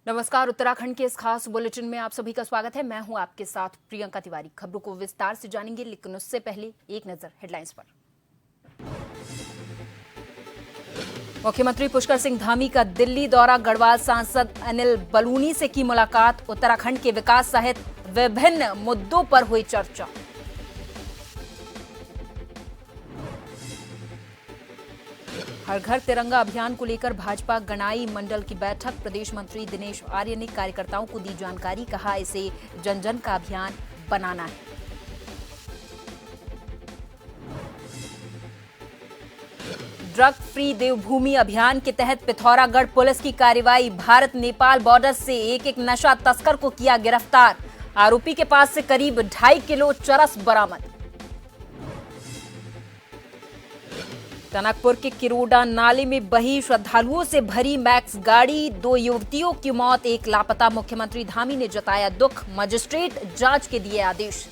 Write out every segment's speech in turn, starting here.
नमस्कार। उत्तराखंड के इस खास बुलेटिन में आप सभी का स्वागत है। मैं हूं आपके साथ प्रियंका तिवारी। खबरों को विस्तार से जानेंगे, लेकिन उससे पहले एक नजर हेडलाइंस पर। मुख्यमंत्री पुष्कर सिंह धामी का दिल्ली दौरा, गढ़वाल सांसद अनिल बलूनी से की मुलाकात, उत्तराखंड के विकास सहित विभिन्न मुद्दों पर हुई चर्चा। हर घर तिरंगा अभियान को लेकर भाजपा गणाई मंडल की बैठक, प्रदेश मंत्री दिनेश आर्य ने कार्यकर्ताओं को दी जानकारी, कहा इसे जन जन का अभियान बनाना है। ड्रग फ्री देवभूमि अभियान के तहत पिथौरागढ़ पुलिस की कार्रवाई, भारत नेपाल बॉर्डर से एक नशा तस्कर को किया गिरफ्तार, आरोपी के पास से करीब 2.5 किलो चरस बरामद। टनकपुर के किरोड़ा नाले में बही श्रद्धालुओं से भरी मैक्स गाड़ी, 2 युवतियों की मौत, 1 लापता, मुख्यमंत्री धामी ने जताया दुख, मजिस्ट्रेट जांच के दिए आदेश।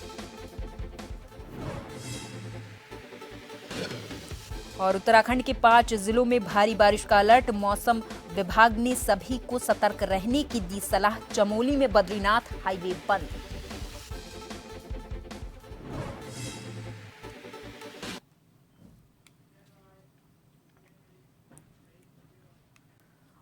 और उत्तराखंड के 5 जिलों में भारी बारिश का अलर्ट, मौसम विभाग ने सभी को सतर्क रहने की दी सलाह, चमोली में बद्रीनाथ हाईवे बंद।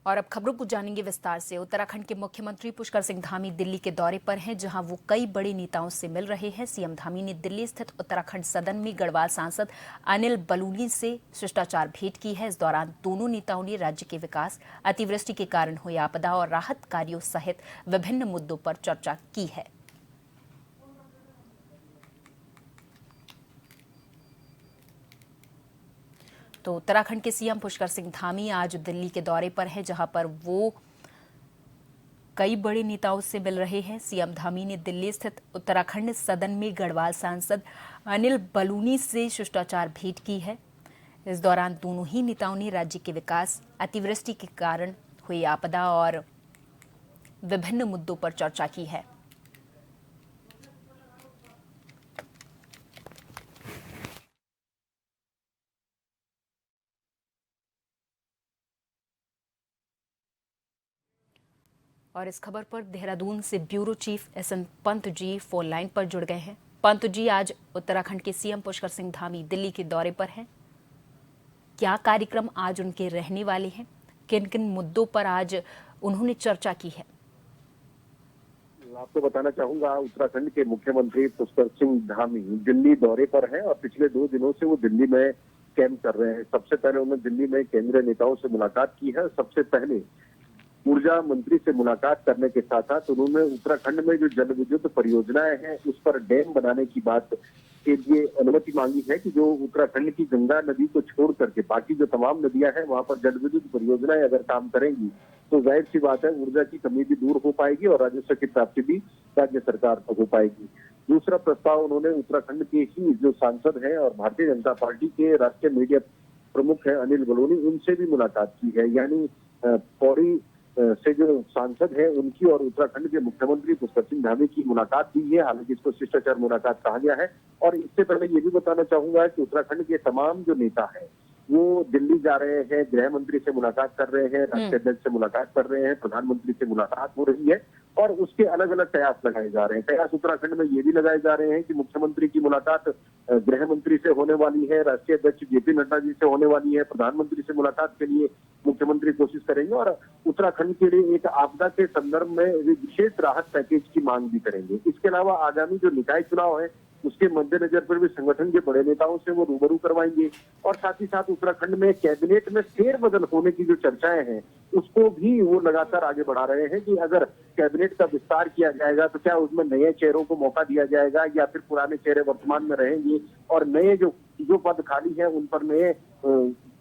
और अब खबरों को जानेंगे विस्तार से। उत्तराखंड के मुख्यमंत्री पुष्कर सिंह धामी दिल्ली के दौरे पर हैं, जहां वो कई बड़े नेताओं से मिल रहे हैं। सीएम धामी ने दिल्ली स्थित उत्तराखंड सदन में गढ़वाल सांसद अनिल बलूनी से शिष्टाचार भेंट की है। इस दौरान दोनों नेताओं ने राज्य के विकास, अतिवृष्टि के कारण हुई आपदा और राहत कार्यों सहित विभिन्न मुद्दों पर चर्चा की है। तो उत्तराखंड के सीएम पुष्कर सिंह धामी आज दिल्ली के दौरे पर हैं, जहां पर वो कई बड़े नेताओं से मिल रहे हैं। सीएम धामी ने दिल्ली स्थित उत्तराखंड सदन में गढ़वाल सांसद अनिल बलूनी से शिष्टाचार भेंट की है। इस दौरान दोनों ही नेताओं ने राज्य के विकास, अतिवृष्टि के कारण हुई आपदा और विभिन्न मुद्दों पर चर्चा की है। और इस खबर पर देहरादून से bureau chief SN Pant ji phone line पर जुड़ गए हैं। पंत जी, आज उत्तराखंड के सीएम पुष्कर सिंह धामी दिल्ली के दौरे पर हैं, क्या कार्यक्रम आज उनके रहने वाले हैं, किन किन मुद्दों पर आज उन्होंने चर्चा की है? आपको बताना चाहूंगा, उत्तराखंड के मुख्यमंत्री पुष्कर सिंह धामी दिल्ली दौरे पर हैं और पिछले 2 दिनों से वो दिल्ली में कैंप कर रहे हैं। सबसे पहले उन्होंने दिल्ली में केंद्रीय नेताओं से मुलाकात की है। सबसे पहले ऊर्जा मंत्री से मुलाकात करने के साथ साथ उन्होंने उत्तराखंड में जो जल विद्युत परियोजनाएं हैं उस पर डैम बनाने की बात के लिए अनुमति मांगी है कि जो उत्तराखंड की गंगा नदी को छोड़ करके बाकी जो तमाम नदियां हैं वहां पर जल विद्युत परियोजनाएं अगर काम करेंगी तो जाहिर सी बात है ऊर्जा की कमी भी दूर हो पाएगी और राजस्व की प्राप्ति भी राज्य सरकार को हो पाएगी। दूसरा प्रस्ताव उन्होंने उत्तराखंड के ही जो सांसद हैं और भारतीय जनता पार्टी के राष्ट्रीय मीडिया प्रमुख हैं अनिल बलूनी, उनसे भी मुलाकात की है। यानी पौड़ी से जो सांसद है उनकी और उत्तराखंड के मुख्यमंत्री पुष्कर सिंह धामी की मुलाकात हुई है। हालांकि इसको शिष्टाचार मुलाकात कहा गया है। और इससे पहले ये भी बताना चाहूंगा कि उत्तराखंड के तमाम जो नेता हैं वो दिल्ली जा रहे हैं, गृह मंत्री से मुलाकात कर रहे हैं, राष्ट्रीय अध्यक्ष से मुलाकात कर रहे हैं, प्रधानमंत्री से मुलाकात हो रही है और उसके अलग अलग कयास लगाए जा रहे हैं। कयास उत्तराखंड में ये भी लगाए जा रहे हैं कि मुख्यमंत्री की मुलाकात गृह मंत्री से होने वाली है, राष्ट्रीय अध्यक्ष जेपी नड्डा जी से होने वाली है, प्रधानमंत्री से मुलाकात के लिए मुख्यमंत्री कोशिश करेंगे और उत्तराखंड के लिए एक आपदा के संदर्भ में विशेष राहत पैकेज की मांग भी करेंगे। इसके अलावा आगामी जो निकाय चुनाव है उसके मद्देनजर पर भी संगठन के बड़े नेताओं से वो रूबरू करवाएंगे और साथ ही साथ उत्तराखंड में कैबिनेट में फेरबदल होने की जो चर्चाएं हैं उसको भी वो लगातार आगे बढ़ा रहे हैं कि अगर कैबिनेट का विस्तार किया जाएगा तो क्या उसमें नए चेहरों को मौका दिया जाएगा या फिर पुराने चेहरे वर्तमान में रहेंगे और नए जो पद खाली है उन पर नए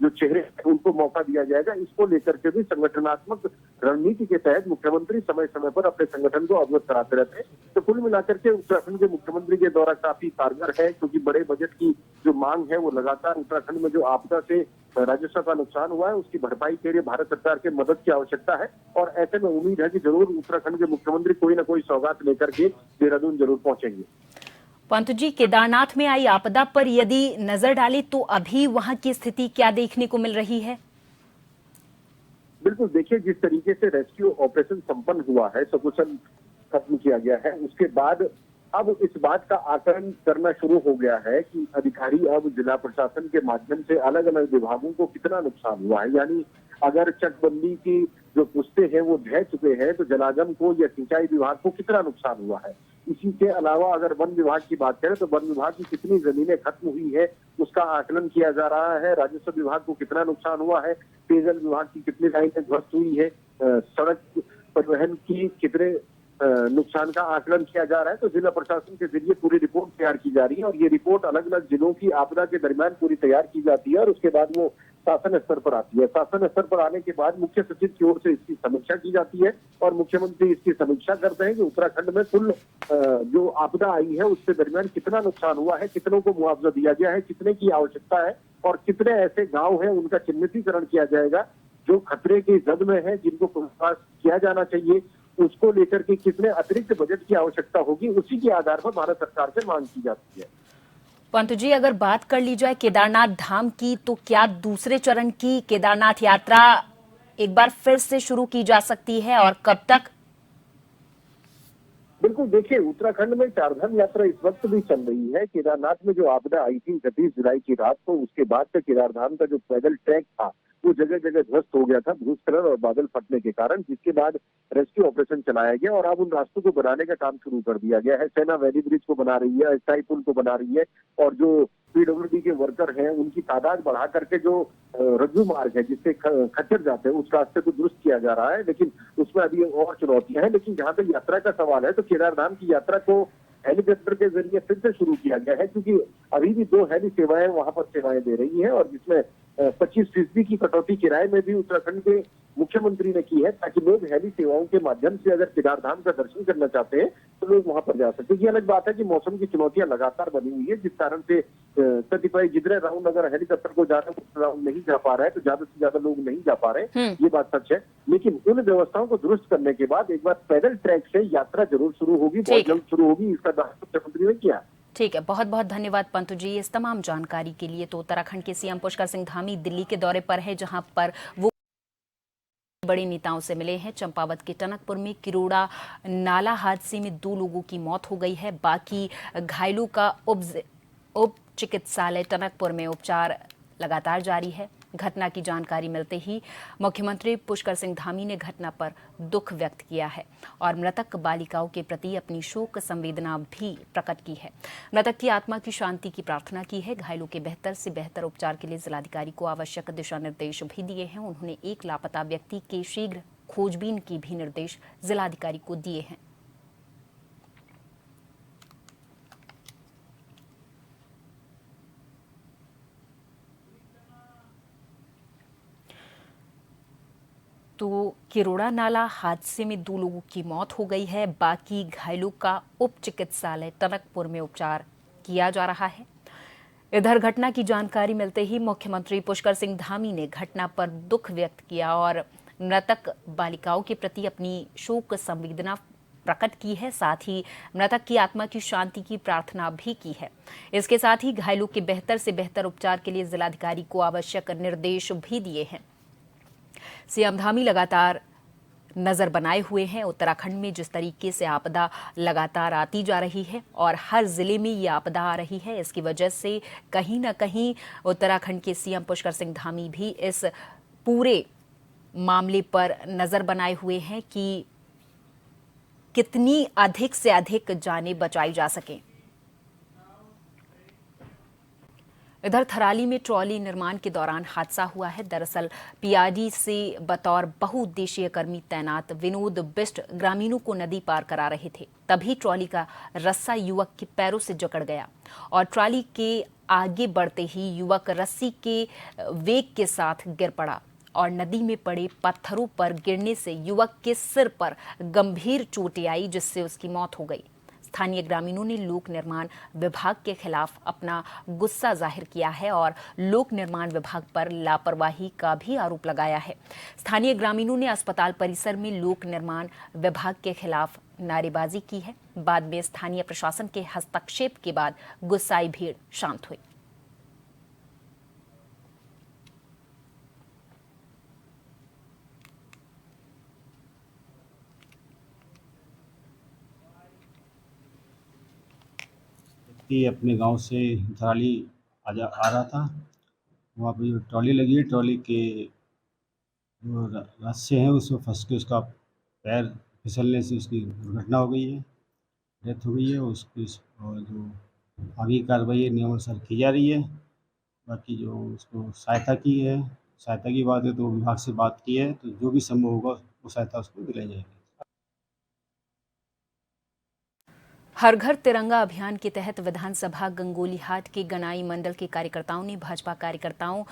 जो चेहरे हैं उनको मौका दिया जाएगा। इसको लेकर के भी संगठनात्मक रणनीति के तहत मुख्यमंत्री समय समय पर अपने संगठन को अवगत कराते रहते हैं। तो कुल मिलाकर के उत्तराखंड के मुख्यमंत्री के दौरा काफी कारगर है, क्योंकि बड़े बजट की जो मांग है वो लगातार उत्तराखंड में जो आपदा से राजस्व का नुकसान हुआ है उसकी भरपाई के लिए भारत सरकार के मदद की आवश्यकता है। और ऐसे में उम्मीद है कि जरूर उत्तराखंड के मुख्यमंत्री कोई ना कोई सौगात लेकर के देहरादून जरूर पहुंचेंगे। पंत जी, केदारनाथ में आई आपदा पर यदि नजर डालें तो अभी वहां की स्थिति क्या देखने को मिल रही है? बिल्कुल, देखिए जिस तरीके से रेस्क्यू ऑपरेशन संपन्न हुआ है, सकुशल खत्म किया गया है, उसके बाद अब इस बात का आकलन करना शुरू हो गया है कि अधिकारी अब जिला प्रशासन के माध्यम से अलग अलग विभागों को कितना नुकसान हुआ है। यानी अगर चकबंदी की जो पुस्ते हैं वो ढह चुके हैं तो जलागम को या सिंचाई विभाग को कितना नुकसान हुआ है। इसी के अलावा अगर वन विभाग की बात करें तो वन विभाग की कितनी जमीनें खत्म हुई है उसका आकलन किया जा रहा है। राजस्व विभाग को कितना नुकसान हुआ है, पेयजल विभाग की कितनी लाइनें ध्वस्त हुई है, सड़क परिवहन की कितने नुकसान का आकलन किया जा रहा है। तो जिला प्रशासन के जरिए पूरी रिपोर्ट तैयार की जा रही है और ये रिपोर्ट अलग अलग जिलों की आपदा के दरमियान पूरी तैयार की जाती है और उसके बाद वो शासन स्तर पर आती है। शासन स्तर पर आने के बाद मुख्य सचिव की ओर से इसकी समीक्षा की जाती है और मुख्यमंत्री इसकी समीक्षा करते हैं कि उत्तराखंड में कुल जो आपदा आई है उसके दरमियान कितना नुकसान हुआ है, कितनों को मुआवजा दिया गया है, कितने की आवश्यकता है और कितने ऐसे गांव हैं उनका चिन्हितीकरण किया जाएगा जो खतरे की जद में है, जिनको पुनर्वास किया जाना चाहिए। उसको लेकर के कितने अतिरिक्त बजट की आवश्यकता होगी, उसी के आधार पर भारत सरकार से मांग की जाती है। पंत जी, अगर बात कर ली जाए केदारनाथ धाम की तो क्या दूसरे चरण की केदारनाथ यात्रा एक बार फिर से शुरू की जा सकती है और कब तक? बिल्कुल, देखिए उत्तराखंड में चारधाम यात्रा इस वक्त भी चल रही है। केदारनाथ में जो आपदा आई थी 31 जुलाई की रात को, उसके बाद से केदारधाम का जो पैदल ट्रैक था वो जगह जगह ध्वस्त हो गया था भूस्खलन और बादल फटने के कारण, जिसके बाद रेस्क्यू ऑपरेशन चलाया गया और अब उन रास्तों को बनाने का काम शुरू कर दिया गया है। सेना वैली ब्रिज को बना रही है, अस्थायी पुल को बना रही है और जो पीडब्ल्यूडी के वर्कर हैं उनकी तादाद बढ़ा करके जो रज्जू मार्ग है जिससे खच्चर जाते हैं उस रास्ते को दुरुस्त किया जा रहा है। लेकिन उसमें अभी और चुनौतियां हैं। लेकिन जहां तक यात्रा का सवाल है तो केदारधाम की यात्रा को हेलीकॉप्टर के जरिए फिर से शुरू किया गया है, क्योंकि अभी भी 2 हेली सेवाएं वहां पर सेवाएं दे रही हैं और जिसमें 25% की कटौती किराए में भी उत्तराखंड के मुख्यमंत्री ने की है, ताकि लोग हेली सेवाओं के माध्यम से अगर केदारधाम का दर्शन करना चाहते हैं तो लोग वहां पर जा सकते हैं। ये अलग बात है कि मौसम की चुनौतियां लगातार बनी हुई है, जिस कारण से कतिपय जिधर राउंड अगर हेलीकॉप्टर को जाना राउंड नहीं जा पा रहा है तो ज्यादा से ज्यादा लोग नहीं जा पा रहे, ये बात सच है। लेकिन उन व्यवस्थाओं को दुरुस्त करने के बाद एक बार पैदल ट्रैक से यात्रा जरूर शुरू होगी, बहुत जल्द शुरू होगी, इसका दावा मुख्यमंत्री ने किया। ठीक है, बहुत बहुत धन्यवाद पंतु जी इस तमाम जानकारी के लिए। तो उत्तराखंड के सीएम पुष्कर सिंह धामी दिल्ली के दौरे पर है, जहां पर वो बड़े नेताओं से मिले हैं। चंपावत के टनकपुर में किरोड़ा नाला हादसे में 2 लोगों की मौत हो गई है। बाकी घायलों का उप चिकित्सालय टनकपुर में उपचार लगातार जारी है। घटना की जानकारी मिलते ही मुख्यमंत्री पुष्कर सिंह धामी ने घटना पर दुख व्यक्त किया है और मृतक बालिकाओं के प्रति अपनी शोक संवेदना भी प्रकट की है। मृतक की आत्मा की शांति की प्रार्थना की है। घायलों के बेहतर से बेहतर उपचार के लिए जिलाधिकारी को आवश्यक दिशा निर्देश भी दिए हैं। उन्होंने एक लापता व्यक्ति के शीघ्र खोजबीन की भी निर्देश जिलाधिकारी को दिए हैं। तो किरोड़ा नाला हादसे में 2 लोगों की मौत हो गई है। बाकी घायलों का उप चिकित्सालय टनकपुर में उपचार किया जा रहा है। इधर घटना की जानकारी मिलते ही मुख्यमंत्री पुष्कर सिंह धामी ने घटना पर दुख व्यक्त किया और मृतक बालिकाओं के प्रति अपनी शोक संवेदना प्रकट की है। साथ ही मृतक की आत्मा की शांति की प्रार्थना भी की है। इसके साथ ही घायलों के बेहतर से बेहतर उपचार के लिए जिलाधिकारी को आवश्यक निर्देश भी दिए हैं। सीएम धामी लगातार नजर बनाए हुए हैं उत्तराखंड में जिस तरीके से आपदा लगातार आती जा रही है और हर जिले में ये आपदा आ रही है। इसकी वजह से कहीं ना कहीं उत्तराखंड के सीएम पुष्कर सिंह धामी भी इस पूरे मामले पर नजर बनाए हुए हैं कि कितनी अधिक से अधिक जानें बचाई जा सकें। इधर थराली में ट्रॉली निर्माण के दौरान हादसा हुआ है। दरअसल पीआरडी से बतौर बहुउद्देशीय कर्मी तैनात विनोद बिष्ट ग्रामीणों को नदी पार करा रहे थे, तभी ट्रॉली का रस्सा युवक के पैरों से जकड़ गया और ट्रॉली के आगे बढ़ते ही युवक रस्सी के वेग के साथ गिर पड़ा और नदी में पड़े पत्थरों पर गिरने से युवक के सिर पर गंभीर चोटें आई, जिससे उसकी मौत हो गई। स्थानीय ग्रामीणों ने लोक निर्माण विभाग के खिलाफ अपना गुस्सा जाहिर किया है और लोक निर्माण विभाग पर लापरवाही का भी आरोप लगाया है। स्थानीय ग्रामीणों ने अस्पताल परिसर में लोक निर्माण विभाग के खिलाफ नारेबाजी की है। बाद में स्थानीय प्रशासन के हस्तक्षेप के बाद गुस्साई भीड़ शांत हुई। अपने गांव से धराली आ रहा था। वहाँ पे जो ट्रॉली लगी है, ट्रॉली के जो रस्से हैं उसमें फंस के उसका पैर फिसलने से उसकी दुर्घटना हो गई है, डेथ हो गई है। उसकी और जो आगे की कार्रवाई है नियमानुसार की जा रही है। बाकी जो उसको सहायता की बात है तो विभाग से बात की है, तो जो भी संभव होगा वो सहायता उसको दिलाई जाएगी। हर घर तिरंगा अभियान के तहत विधानसभा गंगोलीहाट के गनाई मंडल के कार्यकर्ताओं ने भाजपा कार्यकर्ताओं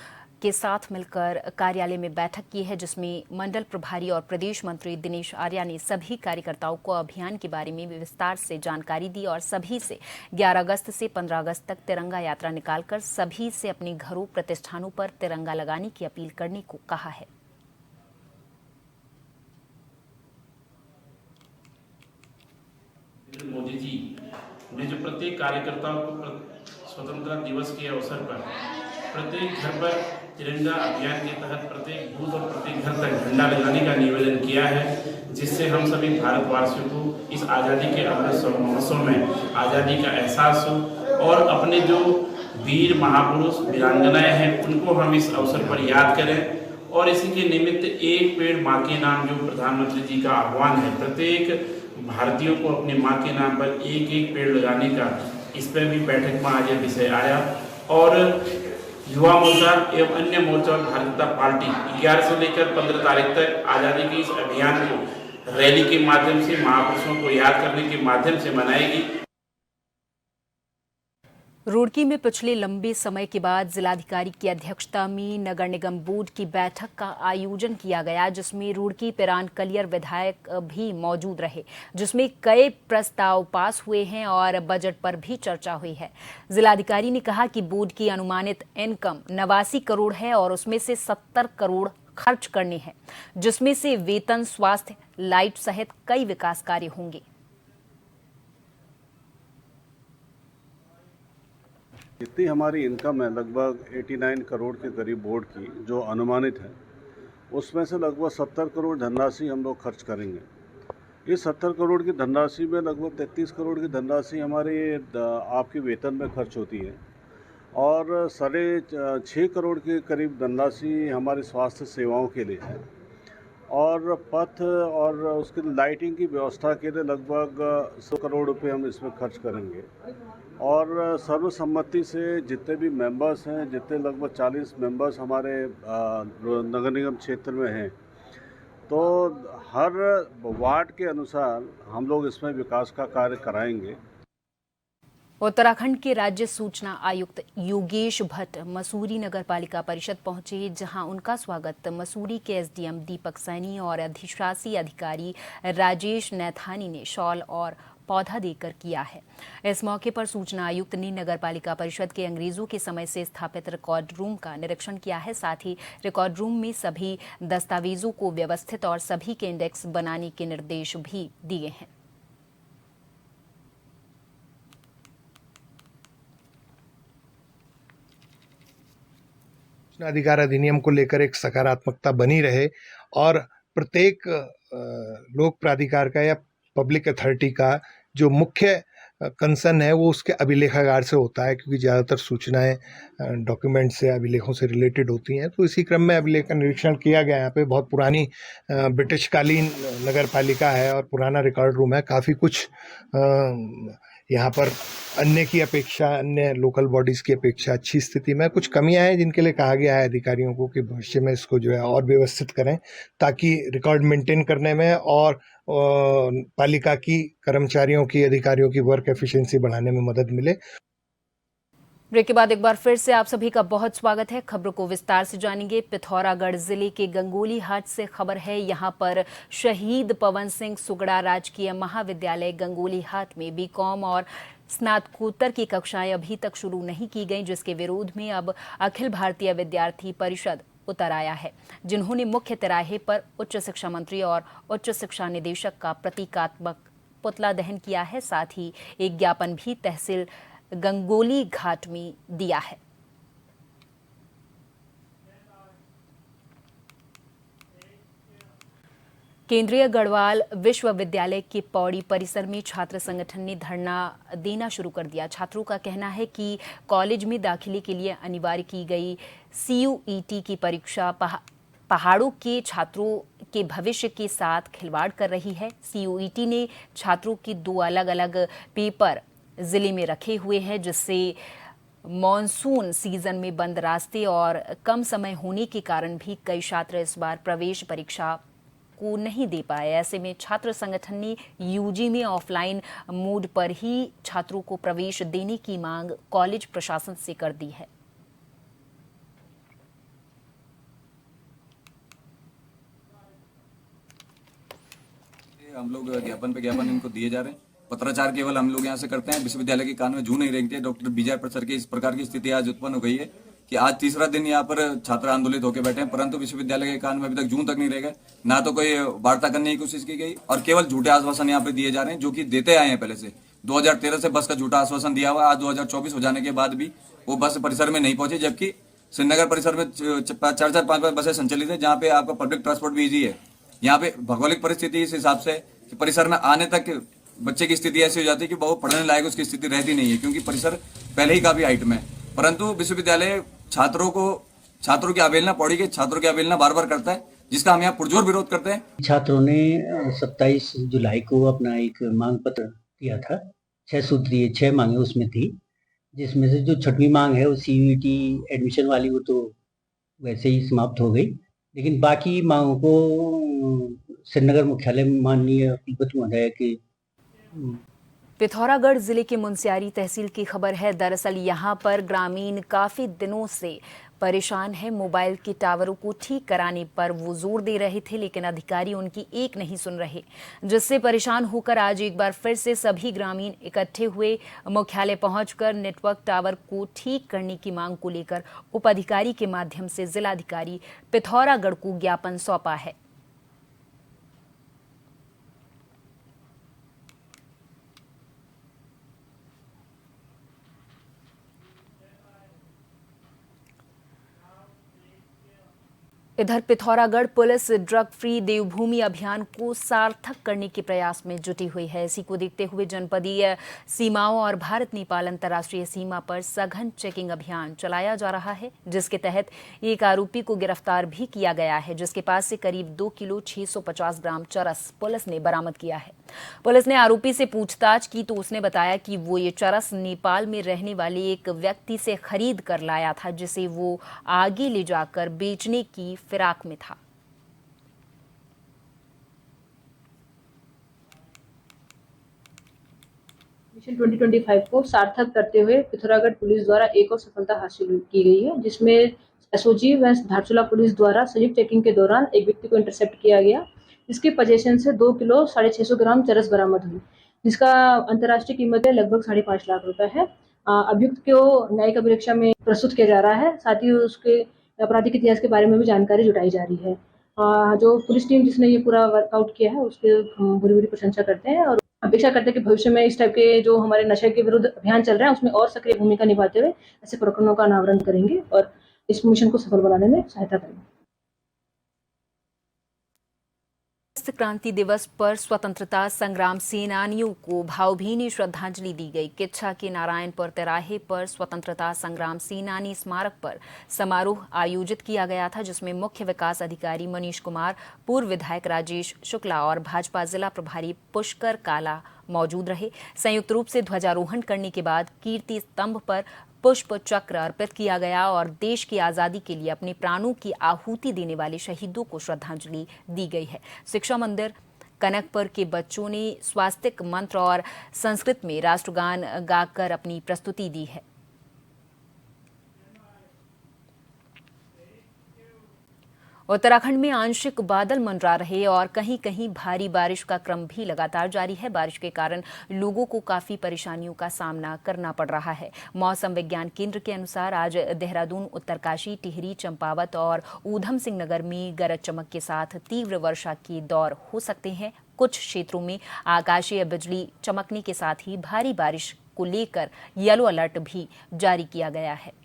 के साथ मिलकर कार्यालय में बैठक की है, जिसमें मंडल प्रभारी और प्रदेश मंत्री दिनेश आर्या ने सभी कार्यकर्ताओं को अभियान के बारे में विस्तार से जानकारी दी और सभी से 11 अगस्त से 15 अगस्त तक तिरंगा यात्रा निकालकर सभी से अपने घरों प्रतिष्ठानों पर तिरंगा लगाने की अपील करने को कहा है। मोदी जी ने जो प्रत्येक कार्यकर्ताओं को स्वतंत्रता दिवस के अवसर पर प्रत्येक घर पर तिरंगा अभियान के तहत प्रत्येक बूथ और प्रत्येक घर तक झंडा लगाने का निवेदन किया है, जिससे हम सभी भारतवासियों को इस आज़ादी के अमृत महोत्सव में आज़ादी का एहसास हो और अपने जो वीर महापुरुष वीरांगनाएं हैं उनको हम इस अवसर पर याद करें। और इसी के निमित्त एक पेड़ माँ के नाम जो प्रधानमंत्री जी का आह्वान है, प्रत्येक भारतीयों को अपनी माँ के नाम पर एक एक पेड़ लगाने का, इस पर भी बैठक में आज विषय आया। और युवा मोर्चा एवं अन्य मोर्चा और भारतीय जनता पार्टी 11 से लेकर 15 तारीख तक आज़ादी के इस अभियान को रैली के माध्यम से महापुरुषों को याद करने के माध्यम से मनाएगी। रुड़की में पिछले लंबे समय के बाद जिलाधिकारी की अध्यक्षता में नगर निगम बोर्ड की बैठक का आयोजन किया गया, जिसमें रुड़की पिरान कलियर विधायक भी मौजूद रहे, जिसमें कई प्रस्ताव पास हुए हैं और बजट पर भी चर्चा हुई है। जिलाधिकारी ने कहा कि बोर्ड की अनुमानित इनकम 89 करोड़ है और उसमें से 70 करोड़ खर्च करने हैं, जिसमें से वेतन, स्वास्थ्य, लाइट सहित कई विकास कार्य होंगे। जितनी हमारी इनकम है लगभग 89 करोड़ के करीब बोर्ड की जो अनुमानित है, उसमें से लगभग 70 करोड़ धनराशि हम लोग खर्च करेंगे। इस 70 करोड़ की धनराशि में लगभग 33 करोड़ की धनराशि हमारे आपके वेतन में खर्च होती है और 6.5 करोड़ के करीब धनराशि हमारी स्वास्थ्य सेवाओं के लिए है और पथ और उसके लाइटिंग की व्यवस्था के लिए लगभग 100 करोड़ रुपए हम इसमें खर्च करेंगे। और सर्वसम्मति से जितने भी मेंबर्स हैं, जितने लगभग 40 मेंबर्स हमारे नगर निगम क्षेत्र में हैं, तो हर वार्ड के अनुसार हम लोग इसमें विकास का कार्य कराएंगे। उत्तराखंड के राज्य सूचना आयुक्त योगेश भट्ट मसूरी नगर पालिका परिषद पहुंचे, जहां उनका स्वागत मसूरी के एसडीएम दीपक सैनी और अधिशासी अधिकारी राजेश नैथानी ने शॉल और पौधा देकर किया है। इस मौके पर सूचना आयुक्त ने नगर पालिका परिषद के अंग्रेजों के समय से स्थापित रिकॉर्ड रूम का निरीक्षण किया है। साथ ही रिकॉर्ड रूम में सभी दस्तावेजों को व्यवस्थित और सभी के इंडेक्स बनाने के निर्देश भी दिए हैं। सूचना अधिकार अधिनियम को लेकर एक सकारात्मकता बनी रहे और प्रत्येक लोक प्राधिकार का या पब्लिक अथॉरिटी का जो मुख्य कंसर्न है वो उसके अभिलेखागार से होता है, क्योंकि ज़्यादातर सूचनाएं डॉक्यूमेंट से, अभिलेखों से रिलेटेड होती हैं। तो इसी क्रम में अभिलेख का निरीक्षण किया गया। यहाँ पे बहुत पुरानी ब्रिटिशकालीन नगर पालिका है और पुराना रिकॉर्ड रूम है। काफ़ी कुछ यहाँ पर अन्य लोकल बॉडीज़ की अपेक्षा अच्छी स्थिति में। कुछ कमियां हैं जिनके लिए कहा गया है अधिकारियों को कि भविष्य में इसको जो है और व्यवस्थित करें, ताकि रिकॉर्ड मेंटेन करने में और पालिका की कर्मचारियों की, अधिकारियों की वर्क एफिशिएंसी बढ़ाने में मदद मिले। ब्रेक के बाद एक बार फिर से आप सभी का बहुत स्वागत है। खबरों को विस्तार से जानेंगे। पिथौरागढ़ जिले के गंगोली हाट से खबर है। यहां पर शहीद पवन सिंह सुगड़ा राजकीय महाविद्यालय गंगोली हाट में बीकॉम और स्नातकोत्तर की कक्षाएं अभी तक शुरू नहीं की गईं, जिसके विरोध में अब अखिल भारतीय विद्यार्थी परिषद उतर आया है, जिन्होंने मुख्य तिराहे पर उच्च शिक्षा मंत्री और उच्च शिक्षा निदेशक का प्रतीकात्मक पुतला दहन किया है। साथ ही एक ज्ञापन भी तहसील गंगोली घाट में दिया है। केंद्रीय गढ़वाल विश्वविद्यालय के पौड़ी परिसर में छात्र संगठन ने धरना देना शुरू कर दिया। छात्रों का कहना है कि कॉलेज में दाखिले के लिए अनिवार्य की गई CUET की परीक्षा पहाड़ों के छात्रों के भविष्य के साथ खिलवाड़ कर रही है। CUET ने छात्रों की 2 अलग अलग पेपर जिले में रखे हुए हैं, जिससे मॉनसून सीजन में बंद रास्ते और कम समय होने के कारण भी कई छात्र इस बार प्रवेश परीक्षा को नहीं दे पाए। ऐसे में छात्र संगठन ने UG में ऑफलाइन मोड पर ही छात्रों को प्रवेश देने की मांग कॉलेज प्रशासन से कर दी है। हम लोग ज्ञापन पे ज्ञापन इनको दिए जा रहे हैं। पत्राचार केवल हम लोग यहाँ से करते हैं। विश्वविद्यालय के कान में जू नहीं रेंगती है। डॉक्टर बीजे सर की इस प्रकार की स्थिति आज उत्पन्न हो गई है कि आज तीसरा दिन यहाँ पर छात्र आंदोलित होकर बैठे हैं, परंतु विश्वविद्यालय के कान में अभी तक जून तक नहीं रह गए। ना तो कोई वार्ता करने की कोशिश की गई और केवल झूठे आश्वासन यहाँ पे दिए जा रहे हैं, जो कि देते आए हैं पहले से। 2013 से बस का झूठा आश्वासन दिया हुआ। आज 2024 हो जाने के बाद भी वो बस परिसर में नहीं पहुंची, जबकि श्रीनगर परिसर में 4-4, 5 बसें संचालित है, जहाँ पे आपका पब्लिक ट्रांसपोर्ट भी ईजी है। यहाँ पे भौगोलिक परिस्थिति इस हिसाब से कि परिसर में आने तक बच्चे की स्थिति ऐसी हो जाती है कि वो पढ़ने लायक उसकी स्थिति रहती नहीं है, क्योंकि परिसर पहले ही काफी हाइट में है। परंतु विश्वविद्यालय छात्रों की अवहेलना, पौड़ी के छात्रों की अवहेलना बार बार करता है, जिसका हम यहाँ पुरजोर विरोध करते हैं। छात्रों ने 27 जुलाई को अपना एक मांग पत्र दिया था। 6 सूत्रीय 6 मांगे उसमें थी, जिसमें से जो 6वीं मांग है वो CUET एडमिशन वाली, वो तो वैसे ही समाप्त हो गई। लेकिन बाकी मांगों को श्रीनगर मुख्यालय माननीय कुलपति महोदय के पिथौरागढ़ जिले के मुनस्यारी तहसील की खबर है। दरअसल यहां पर ग्रामीण काफी दिनों से परेशान है। मोबाइल के टावरों को ठीक कराने पर वो जोर दे रहे थे, लेकिन अधिकारी उनकी एक नहीं सुन रहे, जिससे परेशान होकर आज एक बार फिर से सभी ग्रामीण इकट्ठे हुए। मुख्यालय पहुंचकर नेटवर्क टावर को ठीक करने की मांग को लेकर उप अधिकारी के माध्यम से जिलाधिकारी पिथौरागढ़ को ज्ञापन सौंपा है। इधर पिथौरागढ़ पुलिस ड्रग फ्री देवभूमि अभियान को सार्थक करने के प्रयास में जुटी हुई है। इसी को देखते हुए जनपदीय सीमाओं और भारत नेपाल अंतर्राष्ट्रीय सीमा पर सघन चेकिंग अभियान चलाया जा रहा है, जिसके तहत एक आरोपी को गिरफ्तार भी किया गया है, जिसके पास से करीब 2 किलो 650 ग्राम चरस पुलिस ने बरामद किया है। पुलिस ने आरोपी से पूछताछ की तो उसने बताया कि वो ये चरस नेपाल में रहने वाले एक व्यक्ति से खरीद कर लाया था, जिसे वो आगे ले जाकर बेचने की फिराक में था। मिशन 2025 को सार्थक करते हुए पिथौरागढ़ पुलिस द्वारा एक और सफलता हासिल की गई है, जिसमें SOG व धारचूला पुलिस द्वारा संयुक्त चेकिंग के दौरान एक व्यक्ति को इंटरसेप्ट किया गया। इसके पोजीशन से 2 किलो 650 ग्राम चरस बरामद हुई, जिसका अंतर्राष्ट्रीय कीमत है लगभग 5.5 लाख रुपए है। अभियुक्त को न्यायिक अभिरक्षा में प्रस्तुत किया जा रहा है। साथ ही उसके आपराधिक इतिहास के बारे में भी जानकारी जुटाई जा रही है। जो पुलिस टीम जिसने ये पूरा वर्कआउट किया है, उसके हम बुरी बुरी प्रशंसा करते हैं और अपेक्षा करते हैं कि भविष्य में इस टाइप के जो हमारे नशे के विरुद्ध अभियान चल रहे हैं, उसमें और सक्रिय भूमिका निभाते हुए ऐसे प्रकरणों का अनावरण करेंगे और इस मिशन को सफल बनाने में सहायता करेंगे। क्रांति दिवस पर स्वतंत्रता संग्राम सेनानियों को भावभीनी श्रद्धांजलि दी गई। किच्छा के नारायणपुर तिराहे पर स्वतंत्रता संग्राम सेनानी स्मारक पर समारोह आयोजित किया गया था, जिसमें मुख्य विकास अधिकारी मनीष कुमार, पूर्व विधायक राजेश शुक्ला और भाजपा जिला प्रभारी पुष्कर काला मौजूद रहे। संयुक्त रूप से ध्वजारोहण करने के बाद कीर्ति स्तंभ पर पुष्प चक्र अर्पित किया गया और देश की आजादी के लिए अपने प्राणों की आहुति देने वाले शहीदों को श्रद्धांजलि दी गई है। शिक्षा मंदिर कनकपुर के बच्चों ने स्वास्तिक मंत्र और संस्कृत में राष्ट्रगान गाकर अपनी प्रस्तुति दी है। उत्तराखंड में आंशिक बादल मंडरा रहे और कहीं कहीं भारी बारिश का क्रम भी लगातार जारी है। बारिश के कारण लोगों को काफी परेशानियों का सामना करना पड़ रहा है। मौसम विज्ञान केंद्र के अनुसार आज देहरादून, उत्तरकाशी, टिहरी, चंपावत और ऊधम सिंह नगर में गरज चमक के साथ तीव्र वर्षा के दौर हो सकते हैं। कुछ क्षेत्रों में आकाशीय बिजली चमकने के साथ ही भारी बारिश को लेकर येलो अलर्ट भी जारी किया गया है।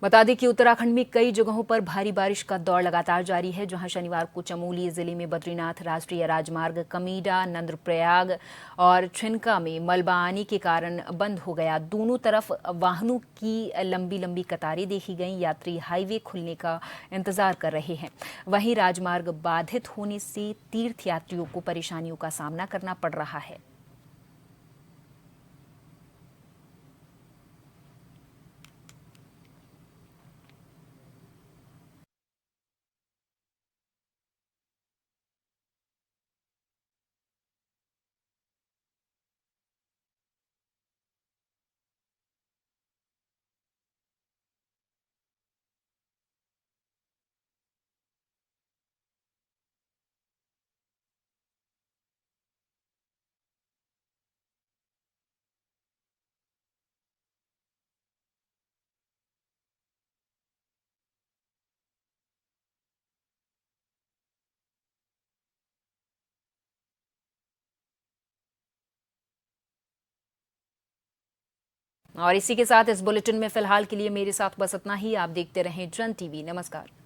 बता दें कि उत्तराखंड में कई जगहों पर भारी बारिश का दौर लगातार जारी है, जहां शनिवार को चमोली जिले में बद्रीनाथ राष्ट्रीय राजमार्ग कमीडा, नंद्रप्रयाग और छिनका में मलबा आने के कारण बंद हो गया। दोनों तरफ वाहनों की लंबी लंबी कतारें देखी गईं। यात्री हाईवे खुलने का इंतजार कर रहे हैं। वहीं राजमार्ग बाधित होने से तीर्थयात्रियों को परेशानियों का सामना करना पड़ रहा है। और इसी के साथ इस बुलेटिन में फिलहाल के लिए मेरे साथ बस इतना ही। आप देखते रहें जन टीवी। नमस्कार।